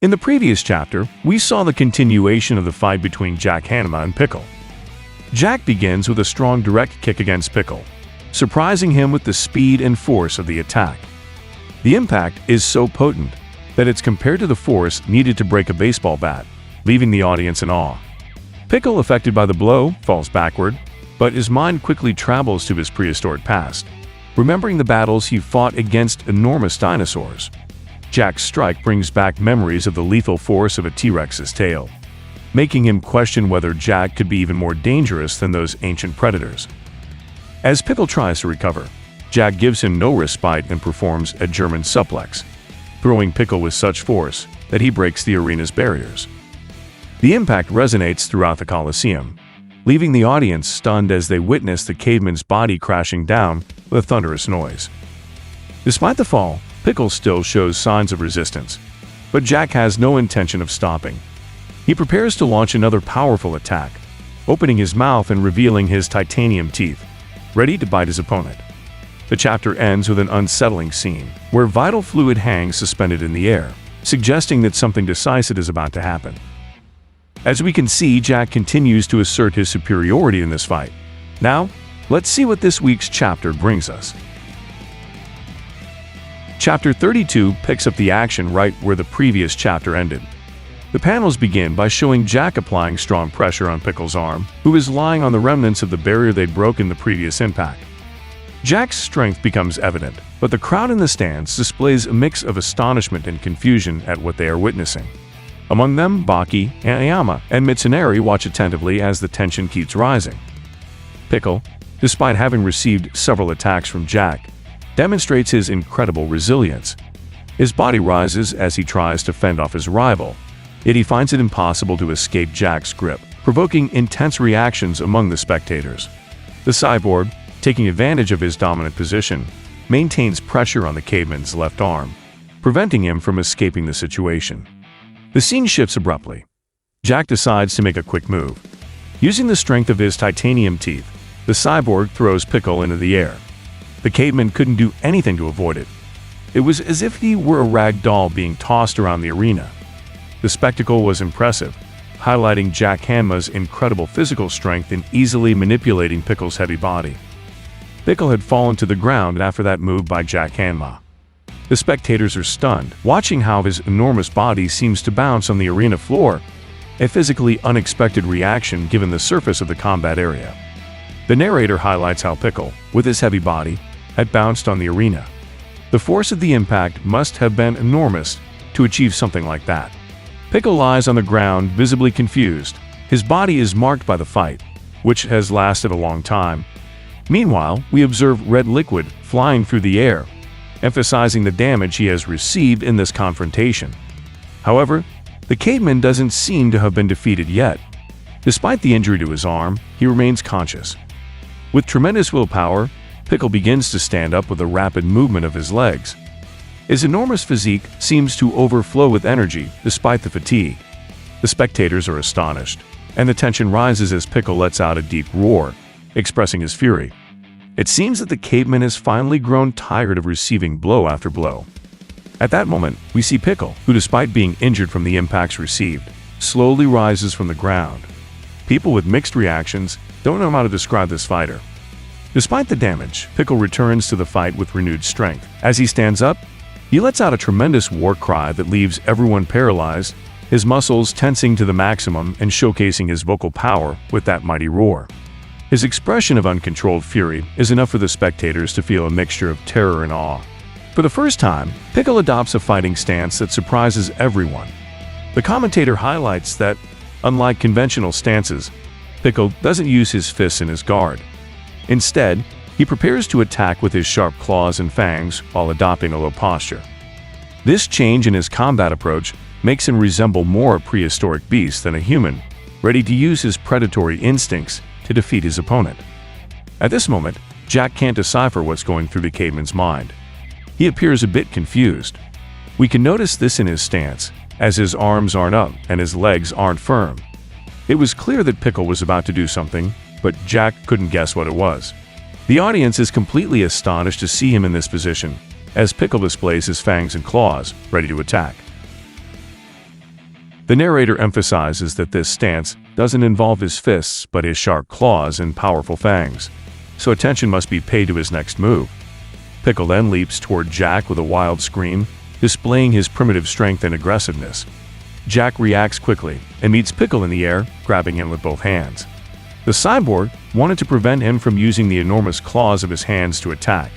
In the previous chapter, we saw the continuation of the fight between Jack Hanma and Pickle. Jack begins with a strong direct kick against Pickle, surprising him with the speed and force of the attack. The impact is so potent that it's compared to the force needed to break a baseball bat, leaving the audience in awe. Pickle, affected by the blow, falls backward, but his mind quickly travels to his prehistoric past, remembering the battles he fought against enormous dinosaurs. Jack's strike brings back memories of the lethal force of a T-Rex's tail, making him question whether Jack could be even more dangerous than those ancient predators. As Pickle tries to recover, Jack gives him no respite and performs a German suplex, throwing Pickle with such force that he breaks the arena's barriers. The impact resonates throughout the Colosseum, leaving the audience stunned as they witness the caveman's body crashing down with a thunderous noise. Despite the fall, Pickle still shows signs of resistance, but Jack has no intention of stopping. He prepares to launch another powerful attack, opening his mouth and revealing his titanium teeth, ready to bite his opponent. The chapter ends with an unsettling scene, where vital fluid hangs suspended in the air, suggesting that something decisive is about to happen. As we can see, Jack continues to assert his superiority in this fight. Now, let's see what this week's chapter brings us. Chapter 32 picks up the action right where the previous chapter ended. The panels begin by showing Jack applying strong pressure on Pickle's arm, who is lying on the remnants of the barrier they'd broken the previous impact. Jack's strength becomes evident, but the crowd in the stands displays a mix of astonishment and confusion at what they are witnessing. Among them, Baki, Hanayama, and Mitsunari watch attentively as the tension keeps rising. Pickle, despite having received several attacks from Jack, demonstrates his incredible resilience. His body rises as he tries to fend off his rival, yet he finds it impossible to escape Jack's grip, provoking intense reactions among the spectators. The cyborg, taking advantage of his dominant position, maintains pressure on the caveman's left arm, preventing him from escaping the situation. The scene shifts abruptly. Jack decides to make a quick move. Using the strength of his titanium teeth, the cyborg throws Pickle into the air. The caveman couldn't do anything to avoid it. It was as if he were a rag doll being tossed around the arena. The spectacle was impressive, highlighting Jack Hanma's incredible physical strength in easily manipulating Pickle's heavy body. Pickle had fallen to the ground after that move by Jack Hanma. The spectators are stunned, watching how his enormous body seems to bounce on the arena floor, a physically unexpected reaction given the surface of the combat area. The narrator highlights how Pickle, with his heavy body, had bounced on the arena. The force of the impact must have been enormous to achieve something like that. Pickle lies on the ground, visibly confused. His body is marked by the fight, which has lasted a long time. Meanwhile, we observe red liquid flying through the air, emphasizing the damage he has received in this confrontation. However, the caveman doesn't seem to have been defeated yet. Despite the injury to his arm, he remains conscious. With tremendous willpower, Pickle begins to stand up with a rapid movement of his legs. His enormous physique seems to overflow with energy despite the fatigue. The spectators are astonished, and the tension rises as Pickle lets out a deep roar, expressing his fury. It seems that the caveman has finally grown tired of receiving blow after blow. At that moment, we see Pickle, who despite being injured from the impacts received, slowly rises from the ground. People with mixed reactions don't know how to describe this fighter. Despite the damage, Pickle returns to the fight with renewed strength. As he stands up, he lets out a tremendous war cry that leaves everyone paralyzed, his muscles tensing to the maximum and showcasing his vocal power with that mighty roar. His expression of uncontrolled fury is enough for the spectators to feel a mixture of terror and awe. For the first time, Pickle adopts a fighting stance that surprises everyone. The commentator highlights that, unlike conventional stances, Pickle doesn't use his fists in his guard. Instead, he prepares to attack with his sharp claws and fangs while adopting a low posture. This change in his combat approach makes him resemble more a prehistoric beast than a human, ready to use his predatory instincts to defeat his opponent. At this moment, Jack can't decipher what's going through the caveman's mind. He appears a bit confused. We can notice this in his stance, as his arms aren't up and his legs aren't firm. It was clear that Pickle was about to do something, but Jack couldn't guess what it was. The audience is completely astonished to see him in this position, as Pickle displays his fangs and claws, ready to attack. The narrator emphasizes that this stance doesn't involve his fists but his sharp claws and powerful fangs, so attention must be paid to his next move. Pickle then leaps toward Jack with a wild scream, displaying his primitive strength and aggressiveness. Jack reacts quickly and meets Pickle in the air, grabbing him with both hands. The cyborg wanted to prevent him from using the enormous claws of his hands to attack.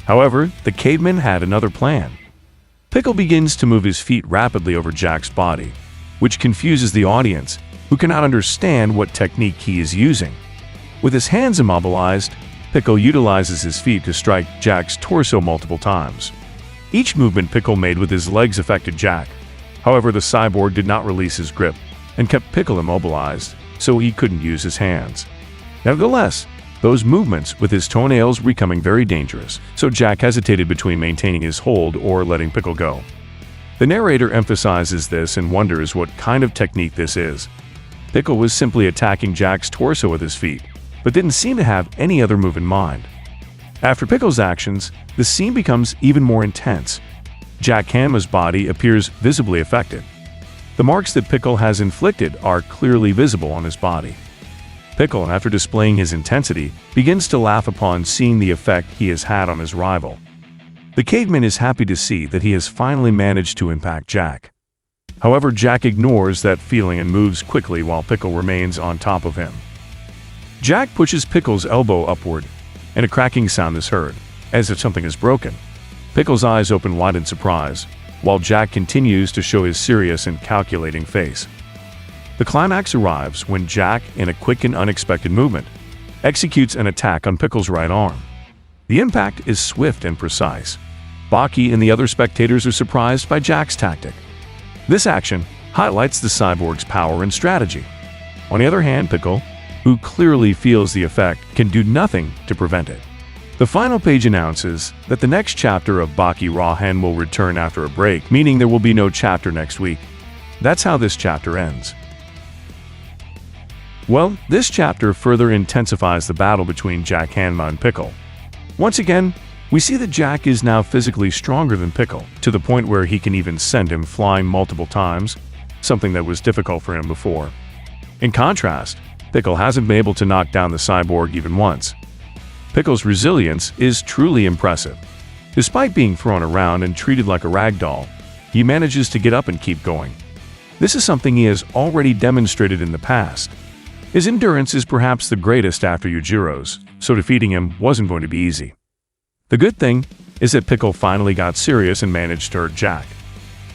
However, the caveman had another plan. Pickle begins to move his feet rapidly over Jack's body, which confuses the audience, who cannot understand what technique he is using. With his hands immobilized, Pickle utilizes his feet to strike Jack's torso multiple times. Each movement Pickle made with his legs affected Jack. However, the cyborg did not release his grip and kept Pickle immobilized, so he couldn't use his hands. Nevertheless, those movements with his toenails were becoming very dangerous, so Jack hesitated between maintaining his hold or letting Pickle go. The narrator emphasizes this and wonders what kind of technique this is. Pickle was simply attacking Jack's torso with his feet, but didn't seem to have any other move in mind. After Pickle's actions, the scene becomes even more intense. Jack Hanma's body appears visibly affected. The marks that Pickle has inflicted are clearly visible on his body. Pickle, after displaying his intensity, begins to laugh upon seeing the effect he has had on his rival. The caveman is happy to see that he has finally managed to impact Jack. However, Jack ignores that feeling and moves quickly while Pickle remains on top of him. Jack pushes Pickle's elbow upward, and a cracking sound is heard, as if something is broken. Pickle's eyes open wide in surprise, while Jack continues to show his serious and calculating face. The climax arrives when Jack, in a quick and unexpected movement, executes an attack on Pickle's right arm. The impact is swift and precise. Baki and the other spectators are surprised by Jack's tactic. This action highlights the cyborg's power and strategy. On the other hand, Pickle, who clearly feels the effect, can do nothing to prevent it. The final page announces that the next chapter of Baki Rahen will return after a break, meaning there will be no chapter next week. That's how this chapter ends. Well, this chapter further intensifies the battle between Jack Hanma and Pickle. Once again, we see that Jack is now physically stronger than Pickle, to the point where he can even send him flying multiple times, something that was difficult for him before. In contrast, Pickle hasn't been able to knock down the cyborg even once. Pickle's resilience is truly impressive. Despite being thrown around and treated like a rag doll, he manages to get up and keep going. This is something he has already demonstrated in the past. His endurance is perhaps the greatest after Yujiro's, so defeating him wasn't going to be easy. The good thing is that Pickle finally got serious and managed to hurt Jack.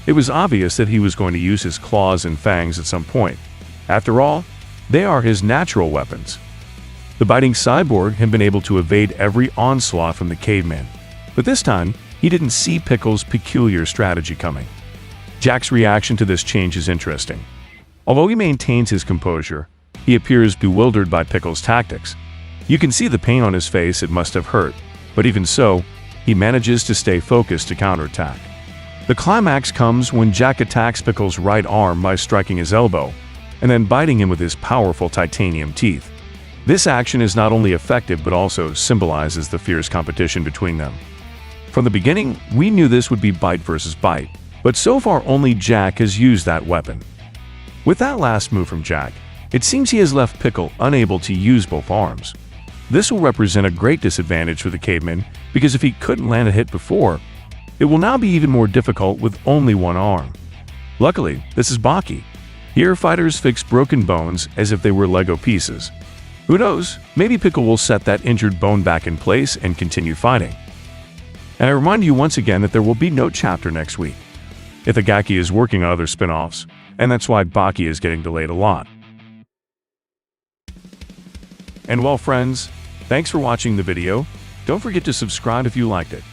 It was obvious that he was going to use his claws and fangs at some point. After all, they are his natural weapons. The biting cyborg had been able to evade every onslaught from the caveman, but this time, he didn't see Pickle's peculiar strategy coming. Jack's reaction to this change is interesting. Although he maintains his composure, he appears bewildered by Pickle's tactics. You can see the pain on his face. It must have hurt, but even so, he manages to stay focused to counterattack. The climax comes when Jack attacks Pickle's right arm by striking his elbow, and then biting him with his powerful titanium teeth. This action is not only effective but also symbolizes the fierce competition between them. From the beginning, we knew this would be bite versus bite, but so far only Jack has used that weapon. With that last move from Jack, it seems he has left Pickle unable to use both arms. This will represent a great disadvantage for the caveman because if he couldn't land a hit before, it will now be even more difficult with only one arm. Luckily, this is Baki. Here, fighters fix broken bones as if they were Lego pieces. Who knows, maybe Pickle will set that injured bone back in place and continue fighting. And I remind you once again that there will be no chapter next week. Itagaki is working on other spin-offs, and that's why Baki is getting delayed a lot. And well, friends, thanks for watching the video. Don't forget to subscribe if you liked it.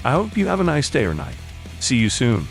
I hope you have a nice day or night. See you soon.